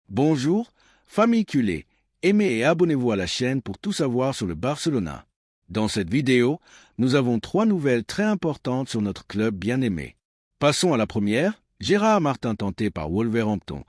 Bonjour, famille culée, aimez et abonnez-vous à la chaîne pour tout savoir sur le Barcelona. Dans cette vidéo, nous avons 3 nouvelles très importantes sur notre club bien-aimé. Passons à la première. Gérard Martin tenté par Wolverhampton.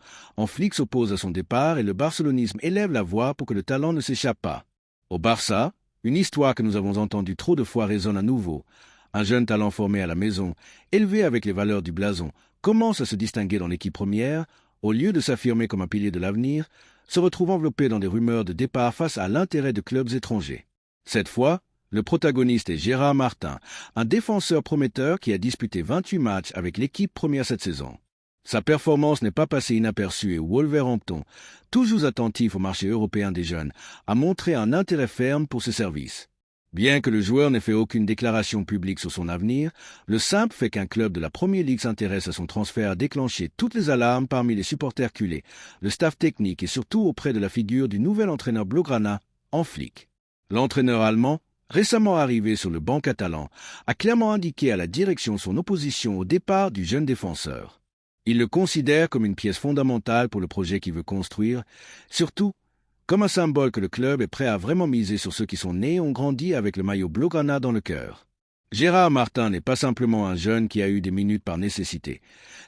Flick s'oppose à son départ et le barcelonisme élève la voix pour que le talent ne s'échappe pas. Au Barça, une histoire que nous avons entendue trop de fois résonne à nouveau. Un jeune talent formé à la maison, élevé avec les valeurs du blason, commence à se distinguer dans l'équipe première, au lieu de s'affirmer comme un pilier de l'avenir, se retrouve enveloppé dans des rumeurs de départ face à l'intérêt de clubs étrangers. Cette fois, le protagoniste est Gérard Martin, un défenseur prometteur qui a disputé 28 matchs avec l'équipe première cette saison. Sa performance n'est pas passée inaperçue et Wolverhampton, toujours attentif au marché européen des jeunes, a montré un intérêt ferme pour ses services. Bien que le joueur n'ait fait aucune déclaration publique sur son avenir, le simple fait qu'un club de la Premier League s'intéresse à son transfert a déclenché toutes les alarmes parmi les supporters culés, le staff technique et surtout auprès de la figure du nouvel entraîneur blaugrana, Flick. L'entraîneur allemand, récemment arrivé sur le banc catalan, a clairement indiqué à la direction son opposition au départ du jeune défenseur. Il le considère comme une pièce fondamentale pour le projet qu'il veut construire, surtout comme un symbole que le club est prêt à vraiment miser sur ceux qui sont nés et ont grandi avec le maillot blaugrana dans le cœur. Gérard Martin n'est pas simplement un jeune qui a eu des minutes par nécessité.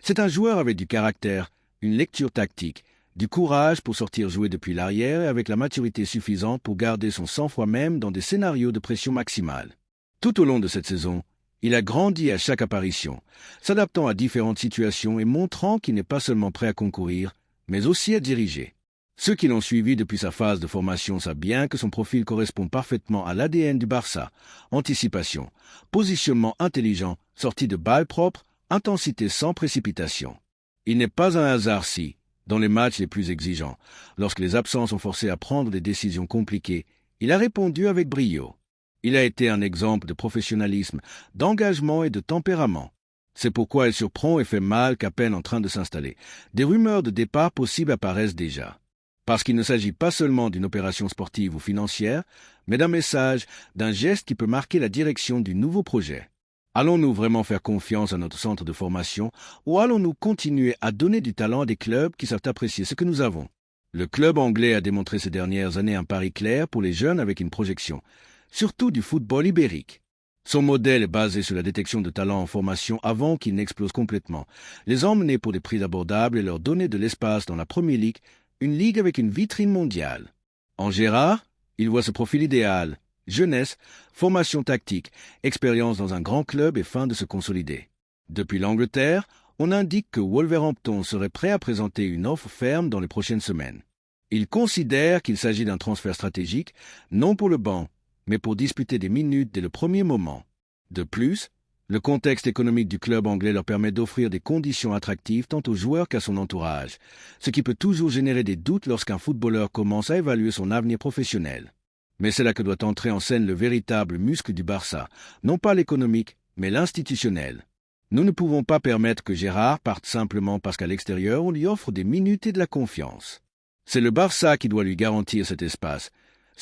C'est un joueur avec du caractère, une lecture tactique, du courage pour sortir jouer depuis l'arrière et avec la maturité suffisante pour garder son sang-froid même dans des scénarios de pression maximale. Tout au long de cette saison, il a grandi à chaque apparition, s'adaptant à différentes situations et montrant qu'il n'est pas seulement prêt à concourir, mais aussi à diriger. Ceux qui l'ont suivi depuis sa phase de formation savent bien que son profil correspond parfaitement à l'ADN du Barça. Anticipation, positionnement intelligent, sortie de balle propre, intensité sans précipitation. Il n'est pas un hasard si, dans les matchs les plus exigeants, lorsque les absents sont forcés à prendre des décisions compliquées, il a répondu avec brio. Il a été un exemple de professionnalisme, d'engagement et de tempérament. C'est pourquoi il surprend et fait mal qu'à peine en train de s'installer, des rumeurs de départ possibles apparaissent déjà. Parce qu'il ne s'agit pas seulement d'une opération sportive ou financière, mais d'un message, d'un geste qui peut marquer la direction du nouveau projet. Allons-nous vraiment faire confiance à notre centre de formation ou allons-nous continuer à donner du talent à des clubs qui savent apprécier ce que nous avons? Le club anglais a démontré ces dernières années un pari clair pour les jeunes avec une projection, surtout du football ibérique. Son modèle est basé sur la détection de talents en formation avant qu'ils n'explosent complètement, les emmener pour des prix abordables et leur donner de l'espace dans la Premier League, une ligue avec une vitrine mondiale. En Gérard, il voit ce profil idéal, jeunesse, formation tactique, expérience dans un grand club et fin de se consolider. Depuis l'Angleterre, on indique que Wolverhampton serait prêt à présenter une offre ferme dans les prochaines semaines. Il considère qu'il s'agit d'un transfert stratégique, non pour le banc, mais pour disputer des minutes dès le premier moment. De plus, le contexte économique du club anglais leur permet d'offrir des conditions attractives tant aux joueurs qu'à son entourage, ce qui peut toujours générer des doutes lorsqu'un footballeur commence à évaluer son avenir professionnel. Mais c'est là que doit entrer en scène le véritable muscle du Barça, non pas l'économique, mais l'institutionnel. Nous ne pouvons pas permettre que Gérard parte simplement parce qu'à l'extérieur on lui offre des minutes et de la confiance. C'est le Barça qui doit lui garantir cet espace.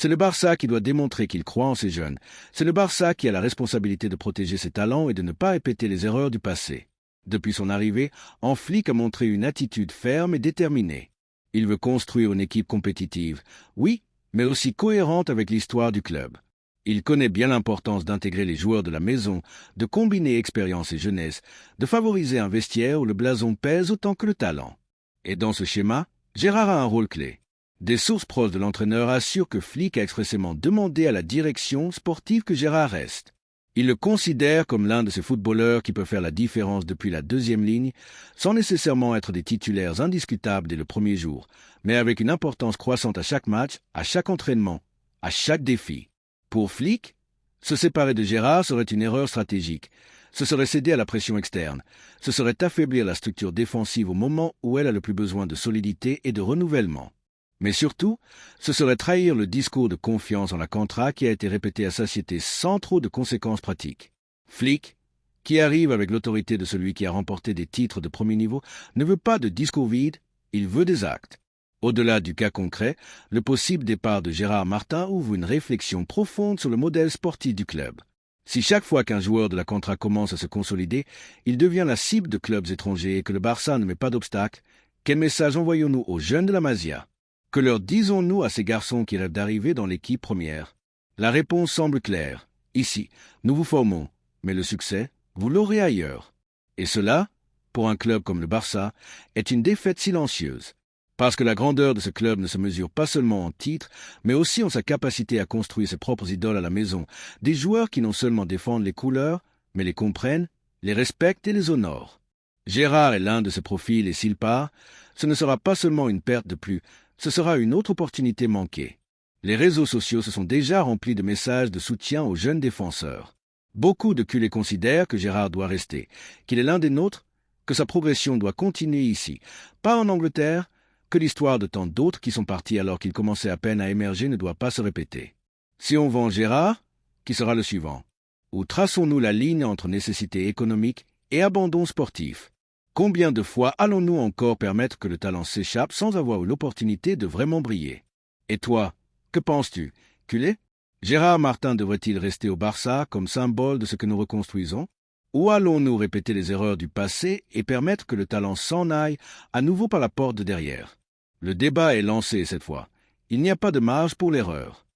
C'est le Barça qui doit démontrer qu'il croit en ses jeunes. C'est le Barça qui a la responsabilité de protéger ses talents et de ne pas répéter les erreurs du passé. Depuis son arrivée, Flick a montré une attitude ferme et déterminée. Il veut construire une équipe compétitive, oui, mais aussi cohérente avec l'histoire du club. Il connaît bien l'importance d'intégrer les joueurs de la maison, de combiner expérience et jeunesse, de favoriser un vestiaire où le blason pèse autant que le talent. Et dans ce schéma, Gérard a un rôle clé. Des sources proches de l'entraîneur assurent que Flick a expressément demandé à la direction sportive que Gérard reste. Il le considère comme l'un de ces footballeurs qui peut faire la différence depuis la deuxième ligne, sans nécessairement être des titulaires indiscutables dès le premier jour, mais avec une importance croissante à chaque match, à chaque entraînement, à chaque défi. Pour Flick, se séparer de Gérard serait une erreur stratégique. Ce serait céder à la pression externe. Ce serait affaiblir la structure défensive au moment où elle a le plus besoin de solidité et de renouvellement. Mais surtout, ce serait trahir le discours de confiance en la Contra qui a été répété à satiété sans trop de conséquences pratiques. Flick, qui arrive avec l'autorité de celui qui a remporté des titres de premier niveau, ne veut pas de discours vide, il veut des actes. Au-delà du cas concret, le possible départ de Gérard Martin ouvre une réflexion profonde sur le modèle sportif du club. Si chaque fois qu'un joueur de la Contra commence à se consolider, il devient la cible de clubs étrangers et que le Barça ne met pas d'obstacle, Quel message envoyons-nous aux jeunes de la Masia? Que leur disons-nous à ces garçons qui rêvent d'arriver dans l'équipe première? La réponse semble claire. Ici, nous vous formons, mais le succès, vous l'aurez ailleurs. Et cela, pour un club comme le Barça, est une défaite silencieuse. Parce que la grandeur de ce club ne se mesure pas seulement en titres, mais aussi en sa capacité à construire ses propres idoles à la maison, des joueurs qui non seulement défendent les couleurs, mais les comprennent, les respectent et les honorent. Gérard est l'un de ces profils et s'il part, ce ne sera pas seulement une perte de plus, ce sera une autre opportunité manquée. Les réseaux sociaux se sont déjà remplis de messages de soutien aux jeunes défenseurs. Beaucoup de culés considèrent que Gérard doit rester, qu'il est l'un des nôtres, que sa progression doit continuer ici, pas en Angleterre, que l'histoire de tant d'autres qui sont partis alors qu'ils commençaient à peine à émerger ne doit pas se répéter. Si on vend Gérard, qui sera le suivant? Où traçons-nous la ligne entre nécessité économique et abandon sportif? Combien de fois allons-nous encore permettre que le talent s'échappe sans avoir eu l'opportunité de vraiment briller? Et toi, que penses-tu, culé? Gérard Martin devrait-il rester au Barça comme symbole de ce que nous reconstruisons? Ou allons-nous répéter les erreurs du passé et permettre que le talent s'en aille à nouveau par la porte de derrière? Le débat est lancé cette fois. Il n'y a pas de marge pour l'erreur.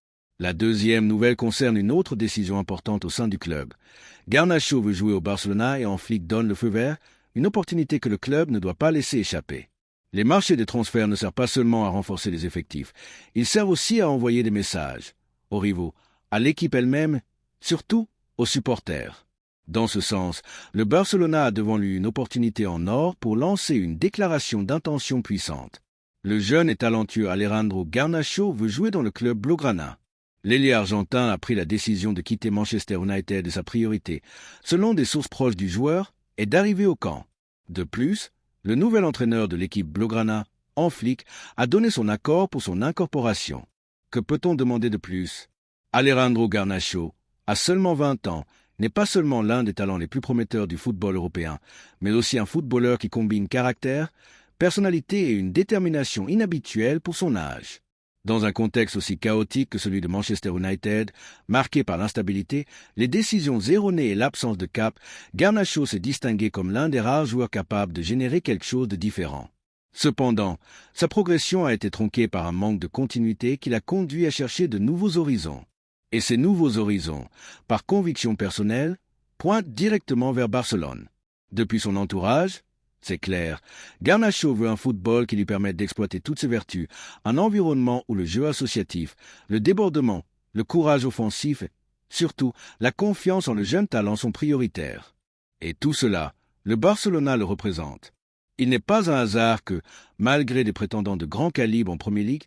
La deuxième nouvelle concerne une autre décision importante au sein du club. Garnacho veut jouer au Barcelona et Flick donne le feu vert, une opportunité que le club ne doit pas laisser échapper. Les marchés des transferts ne servent pas seulement à renforcer les effectifs, ils servent aussi à envoyer des messages aux rivaux, à l'équipe elle-même, surtout aux supporters. Dans ce sens, le Barcelona a devant lui une opportunité en or pour lancer une déclaration d'intention puissante. Le jeune et talentueux Alejandro Garnacho veut jouer dans le club blaugrana. L'ailier argentin a pris la décision de quitter Manchester United et sa priorité, selon des sources proches du joueur, est d'arriver au camp. De plus, le nouvel entraîneur de l'équipe blaugrana, Flick, a donné son accord pour son incorporation. Que peut-on demander de plus? Alejandro Garnacho, à seulement 20 ans, n'est pas seulement l'un des talents les plus prometteurs du football européen, mais aussi un footballeur qui combine caractère, personnalité et une détermination inhabituelle pour son âge. Dans un contexte aussi chaotique que celui de Manchester United, marqué par l'instabilité, les décisions erronées et l'absence de cap, Garnacho s'est distingué comme l'un des rares joueurs capables de générer quelque chose de différent. Cependant, sa progression a été tronquée par un manque de continuité qui l'a conduit à chercher de nouveaux horizons. Et ces nouveaux horizons, par conviction personnelle, pointent directement vers Barcelone. Depuis son entourage, c'est clair, Garnacho veut un football qui lui permette d'exploiter toutes ses vertus, un environnement où le jeu associatif, le débordement, le courage offensif, surtout la confiance en le jeune talent sont prioritaires. Et tout cela, le Barcelona le représente. Il n'est pas un hasard que, malgré des prétendants de grand calibre en Premier League,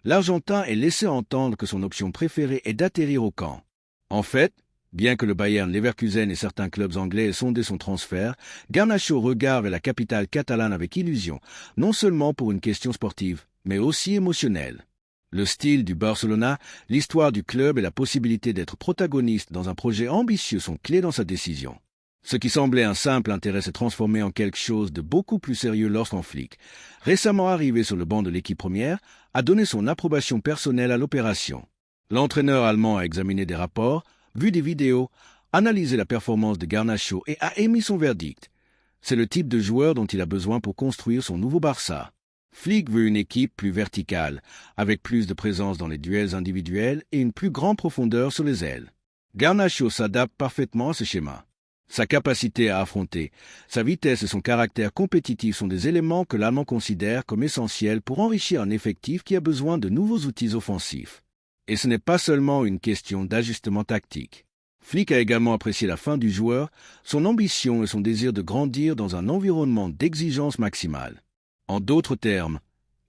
l'Argentin ait laissé entendre que son option préférée est d'atterrir au camp. En fait, bien que le Bayern Leverkusen et certains clubs anglais aient sondé son transfert, Garnacho regarde vers la capitale catalane avec illusion, non seulement pour une question sportive, mais aussi émotionnelle. Le style du Barcelona, l'histoire du club et la possibilité d'être protagoniste dans un projet ambitieux sont clés dans sa décision. Ce qui semblait un simple intérêt s'est transformé en quelque chose de beaucoup plus sérieux lorsqu'un Flick, récemment arrivé sur le banc de l'équipe première, a donné son approbation personnelle à l'opération. L'entraîneur allemand a examiné des rapports, vu des vidéos, analysé la performance de Garnacho et a émis son verdict. C'est le type de joueur dont il a besoin pour construire son nouveau Barça. Flick veut une équipe plus verticale, avec plus de présence dans les duels individuels et une plus grande profondeur sur les ailes. Garnacho s'adapte parfaitement à ce schéma. Sa capacité à affronter, sa vitesse et son caractère compétitif sont des éléments que l'Allemand considère comme essentiels pour enrichir un effectif qui a besoin de nouveaux outils offensifs. Et ce n'est pas seulement une question d'ajustement tactique. Flick a également apprécié la fin du joueur, son ambition et son désir de grandir dans un environnement d'exigence maximale. En d'autres termes,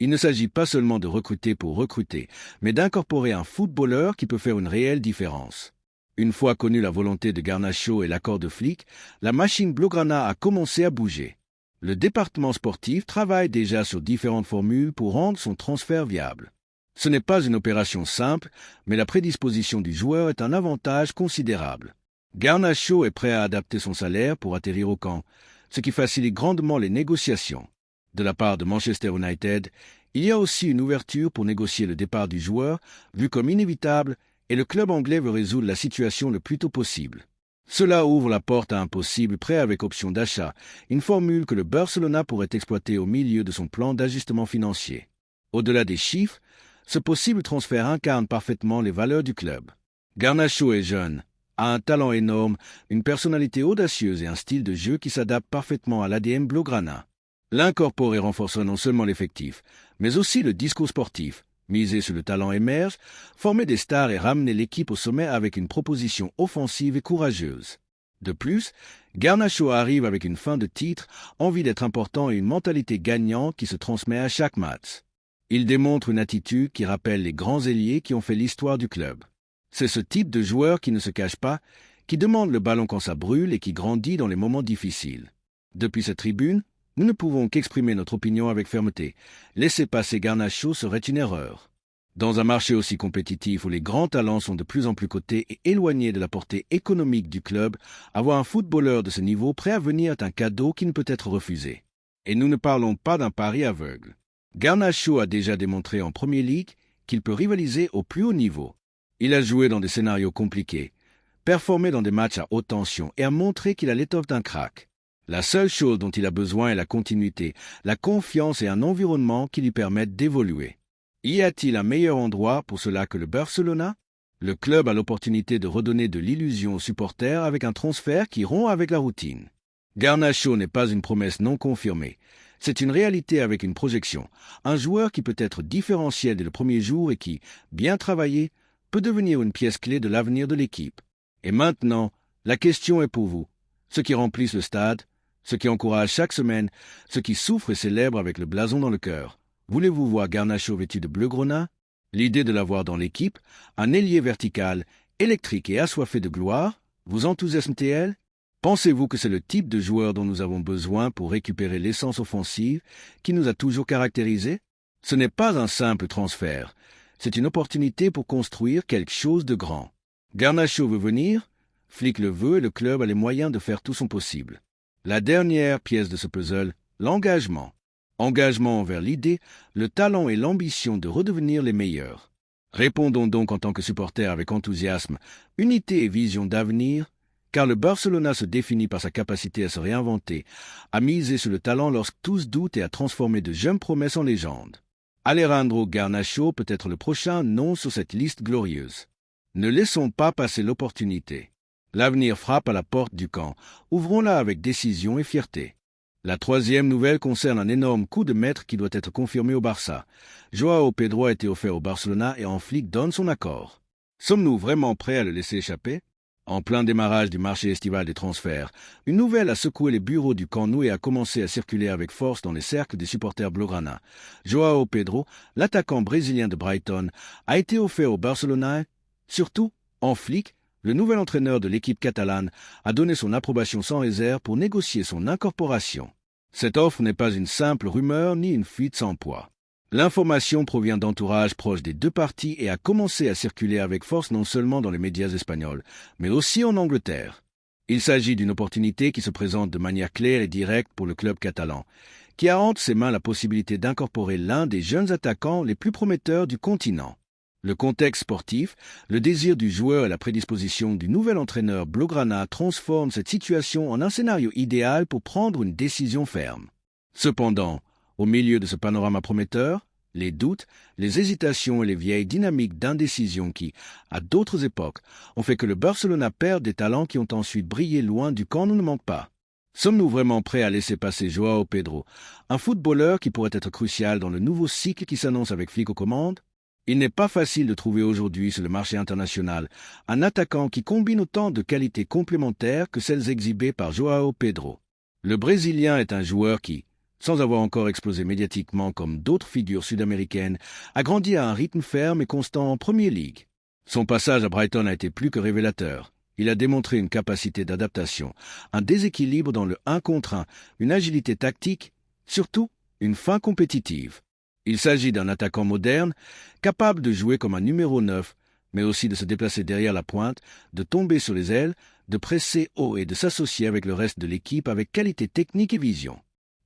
il ne s'agit pas seulement de recruter pour recruter, mais d'incorporer un footballeur qui peut faire une réelle différence. Une fois connue la volonté de Garnacho et l'accord de Flick, la machine blaugrana a commencé à bouger. Le département sportif travaille déjà sur différentes formules pour rendre son transfert viable. Ce n'est pas une opération simple, mais la prédisposition du joueur est un avantage considérable. Garnacho est prêt à adapter son salaire pour atterrir au camp, ce qui facilite grandement les négociations. De la part de Manchester United, il y a aussi une ouverture pour négocier le départ du joueur, vu comme inévitable, et le club anglais veut résoudre la situation le plus tôt possible. Cela ouvre la porte à un possible prêt avec option d'achat, une formule que le Barcelona pourrait exploiter au milieu de son plan d'ajustement financier. Au-delà des chiffres, ce possible transfert incarne parfaitement les valeurs du club. Garnacho est jeune, a un talent énorme, une personnalité audacieuse et un style de jeu qui s'adapte parfaitement à l'ADN blaugrana. L'incorporer renforcerait non seulement l'effectif, mais aussi le discours sportif. Miser sur le talent émerge, former des stars et ramener l'équipe au sommet avec une proposition offensive et courageuse. De plus, Garnacho arrive avec une fin de titre, envie d'être important et une mentalité gagnante qui se transmet à chaque match. Il démontre une attitude qui rappelle les grands ailiers qui ont fait l'histoire du club. C'est ce type de joueur qui ne se cache pas, qui demande le ballon quand ça brûle et qui grandit dans les moments difficiles. Depuis cette tribune, nous ne pouvons qu'exprimer notre opinion avec fermeté. Laisser passer Garnacho serait une erreur. Dans un marché aussi compétitif où les grands talents sont de plus en plus cotés et éloignés de la portée économique du club, avoir un footballeur de ce niveau prêt à venir est un cadeau qui ne peut être refusé. Et nous ne parlons pas d'un pari aveugle. Garnacho a déjà démontré en Premier League qu'il peut rivaliser au plus haut niveau. Il a joué dans des scénarios compliqués, performé dans des matchs à haute tension et a montré qu'il a l'étoffe d'un crack. La seule chose dont il a besoin est la continuité, la confiance et un environnement qui lui permettent d'évoluer. Y a-t-il un meilleur endroit pour cela que le Barcelona? Le club a l'opportunité de redonner de l'illusion aux supporters avec un transfert qui rompt avec la routine. Garnacho n'est pas une promesse non confirmée. C'est une réalité avec une projection. Un joueur qui peut être différentiel dès le premier jour et qui, bien travaillé, peut devenir une pièce clé de l'avenir de l'équipe. Et maintenant, la question est pour vous. Ceux qui remplissent le stade, ceux qui encouragent chaque semaine, ceux qui souffrent et célèbrent avec le blason dans le cœur. Voulez-vous voir Garnacho vêtu de bleu-grenat? L'idée de l'avoir dans l'équipe, un ailier vertical, électrique et assoiffé de gloire, vous enthousiasme-t-elle? Pensez-vous que c'est le type de joueur dont nous avons besoin pour récupérer l'essence offensive qui nous a toujours caractérisés? Ce n'est pas un simple transfert, c'est une opportunité pour construire quelque chose de grand. Garnacho veut venir, Flick le veut et le club a les moyens de faire tout son possible. La dernière pièce de ce puzzle, l'engagement. Engagement envers l'idée, le talent et l'ambition de redevenir les meilleurs. Répondons donc en tant que supporters avec enthousiasme, unité et vision d'avenir, car le Barcelona se définit par sa capacité à se réinventer, à miser sur le talent lorsque tous doutent et à transformer de jeunes promesses en légendes. Alejandro Garnacho peut être le prochain nom sur cette liste glorieuse. Ne laissons pas passer l'opportunité. L'avenir frappe à la porte du camp. Ouvrons-la avec décision et fierté. La troisième nouvelle concerne un énorme coup de maître qui doit être confirmé au Barça. Joao Pedro a été offert au Barcelona et Flick donne son accord. Sommes-nous vraiment prêts à le laisser échapper? En plein démarrage du marché estival des transferts, une nouvelle a secoué les bureaux du Camp Nou et a commencé à circuler avec force dans les cercles des supporters blaugrana. Joao Pedro, l'attaquant brésilien de Brighton, a été offert au Barcelona. Surtout, Flick, le nouvel entraîneur de l'équipe catalane, a donné son approbation sans réserve pour négocier son incorporation. Cette offre n'est pas une simple rumeur ni une fuite sans poids. L'information provient d'entourages proches des deux parties et a commencé à circuler avec force non seulement dans les médias espagnols, mais aussi en Angleterre. Il s'agit d'une opportunité qui se présente de manière claire et directe pour le club catalan, qui a entre ses mains la possibilité d'incorporer l'un des jeunes attaquants les plus prometteurs du continent. Le contexte sportif, le désir du joueur et la prédisposition du nouvel entraîneur blaugrana transforment cette situation en un scénario idéal pour prendre une décision ferme. Cependant, au milieu de ce panorama prometteur, les doutes, les hésitations et les vieilles dynamiques d'indécision qui, à d'autres époques, ont fait que le Barcelona perde des talents qui ont ensuite brillé loin du camp nous ne manquent pas. Sommes-nous vraiment prêts à laisser passer Joao Pedro, un footballeur qui pourrait être crucial dans le nouveau cycle qui s'annonce avec Flick aux commandes? Il n'est pas facile de trouver aujourd'hui sur le marché international un attaquant qui combine autant de qualités complémentaires que celles exhibées par Joao Pedro. Le Brésilien est un joueur qui, sans avoir encore explosé médiatiquement comme d'autres figures sud-américaines, a grandi à un rythme ferme et constant en Premier League. Son passage à Brighton a été plus que révélateur. Il a démontré une capacité d'adaptation, un déséquilibre dans le 1 contre 1, une agilité tactique, surtout une fin compétitive. Il s'agit d'un attaquant moderne, capable de jouer comme un numéro 9, mais aussi de se déplacer derrière la pointe, de tomber sur les ailes, de presser haut et de s'associer avec le reste de l'équipe avec qualité technique et vision.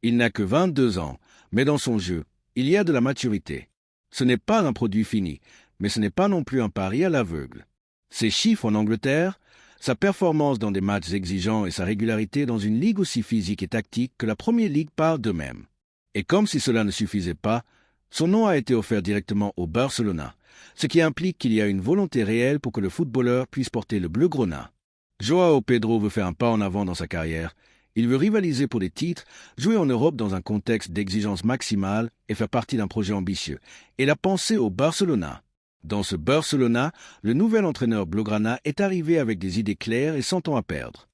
Il n'a que 22 ans, mais dans son jeu, il y a de la maturité. Ce n'est pas un produit fini, mais ce n'est pas non plus un pari à l'aveugle. Ses chiffres en Angleterre, Sa performance dans des matchs exigeants et sa régularité dans une ligue aussi physique et tactique que la Première Ligue parlent d'eux-mêmes. Et comme si cela ne suffisait pas, son nom a été offert directement au Barcelona, ce qui implique qu'il y a une volonté réelle pour que le footballeur puisse porter le bleu-grenat. Joao Pedro veut faire un pas en avant dans sa carrière. Il veut rivaliser pour des titres, jouer en Europe dans un contexte d'exigence maximale et faire partie d'un projet ambitieux. Et la pensée au Barcelona. Dans ce Barcelona, le nouvel entraîneur blaugrana est arrivé avec des idées claires et sans temps à perdre.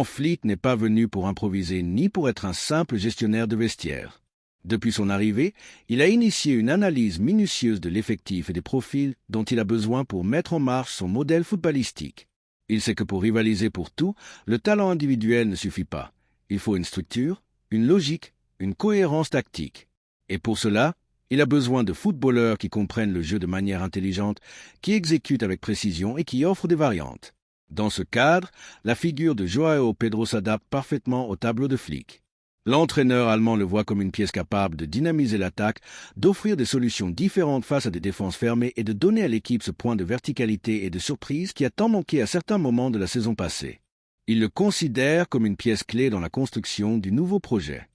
Flick n'est pas venu pour improviser ni pour être un simple gestionnaire de vestiaire. Depuis son arrivée, il a initié une analyse minutieuse de l'effectif et des profils dont il a besoin pour mettre en marche son modèle footballistique. Il sait que pour rivaliser pour tout, le talent individuel ne suffit pas. Il faut une structure, une logique, une cohérence tactique. Et pour cela, il a besoin de footballeurs qui comprennent le jeu de manière intelligente, qui exécutent avec précision et qui offrent des variantes. Dans ce cadre, la figure de Joao Pedro s'adapte parfaitement au tableau de Flick. L'entraîneur allemand le voit comme une pièce capable de dynamiser l'attaque, d'offrir des solutions différentes face à des défenses fermées et de donner à l'équipe ce point de verticalité et de surprise qui a tant manqué à certains moments de la saison passée. Il le considère comme une pièce clé dans la construction du nouveau projet.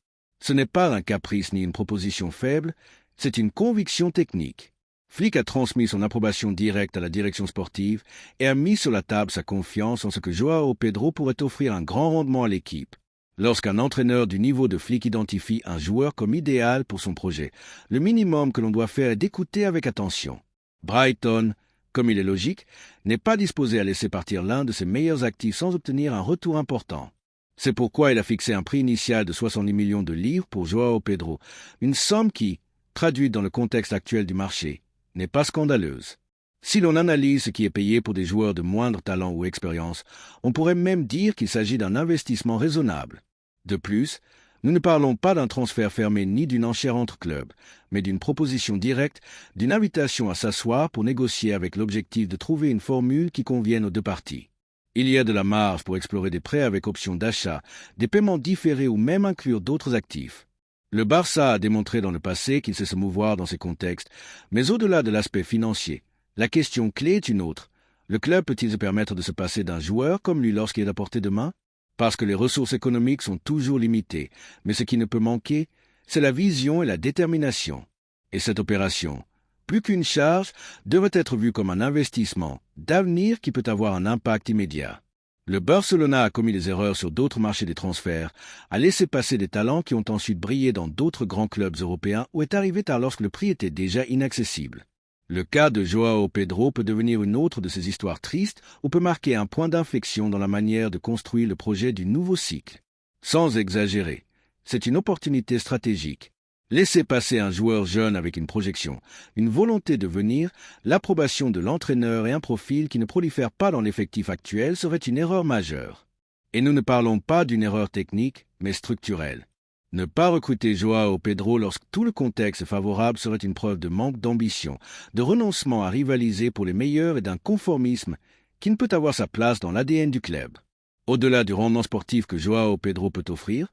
Ce n'est pas un caprice ni une proposition faible, c'est une conviction technique. Flick a transmis son approbation directe à la direction sportive et a mis sur la table sa confiance en ce que Joao Pedro pourrait offrir un grand rendement à l'équipe. Lorsqu'un entraîneur du niveau de Flick identifie un joueur comme idéal pour son projet, le minimum que l'on doit faire est d'écouter avec attention. Brighton, comme il est logique, n'est pas disposé à laisser partir l'un de ses meilleurs actifs sans obtenir un retour important. C'est pourquoi il a fixé un prix initial de 70 millions de livres pour Joao Pedro, une somme qui, traduite dans le contexte actuel du marché, n'est pas scandaleuse. Si l'on analyse ce qui est payé pour des joueurs de moindre talent ou expérience, on pourrait même dire qu'il s'agit d'un investissement raisonnable. De plus, nous ne parlons pas d'un transfert fermé ni d'une enchère entre clubs, mais d'une proposition directe, d'une invitation à s'asseoir pour négocier avec l'objectif de trouver une formule qui convienne aux deux parties. Il y a de la marge pour explorer des prêts avec option d'achat, des paiements différés ou même inclure d'autres actifs. Le Barça a démontré dans le passé qu'il sait se mouvoir dans ces contextes, mais au-delà de l'aspect financier, la question clé est une autre. Le club peut-il se permettre de se passer d'un joueur comme lui lorsqu'il est à portée de main? Parce que les ressources économiques sont toujours limitées, mais ce qui ne peut manquer, c'est la vision et la détermination. Et cette opération, plus qu'une charge, devrait être vue comme un investissement d'avenir qui peut avoir un impact immédiat. Le Barcelona a commis des erreurs sur d'autres marchés des transferts, a laissé passer des talents qui ont ensuite brillé dans d'autres grands clubs européens ou est arrivé tard lorsque le prix était déjà inaccessible. Le cas de Joao Pedro peut devenir une autre de ces histoires tristes ou peut marquer un point d'inflexion dans la manière de construire le projet du nouveau cycle. Sans exagérer, c'est une opportunité stratégique. Laisser passer un joueur jeune avec une projection, une volonté de venir, l'approbation de l'entraîneur et un profil qui ne prolifère pas dans l'effectif actuel serait une erreur majeure. Et nous ne parlons pas d'une erreur technique, mais structurelle. Ne pas recruter Joao Pedro lorsque tout le contexte est favorable serait une preuve de manque d'ambition, de renoncement à rivaliser pour les meilleurs et d'un conformisme qui ne peut avoir sa place dans l'ADN du club. Au-delà du rendement sportif que Joao Pedro peut offrir,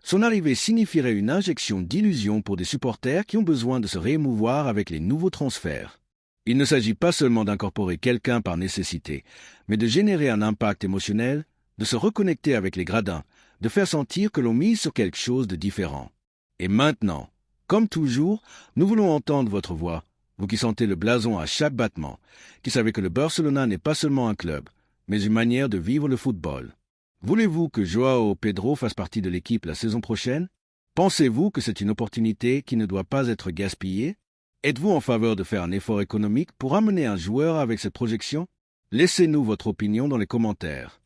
son arrivée signifierait une injection d'illusion pour des supporters qui ont besoin de se réémouvoir avec les nouveaux transferts. Il ne s'agit pas seulement d'incorporer quelqu'un par nécessité, mais de générer un impact émotionnel, de se reconnecter avec les gradins, de faire sentir que l'on mise sur quelque chose de différent. Et maintenant, comme toujours, nous voulons entendre votre voix, vous qui sentez le blason à chaque battement, qui savez que le Barcelona n'est pas seulement un club, mais une manière de vivre le football. Voulez-vous que Joao Pedro fasse partie de l'équipe la saison prochaine? Pensez-vous que c'est une opportunité qui ne doit pas être gaspillée? Êtes-vous en faveur de faire un effort économique pour amener un joueur avec cette projection? Laissez-nous votre opinion dans les commentaires.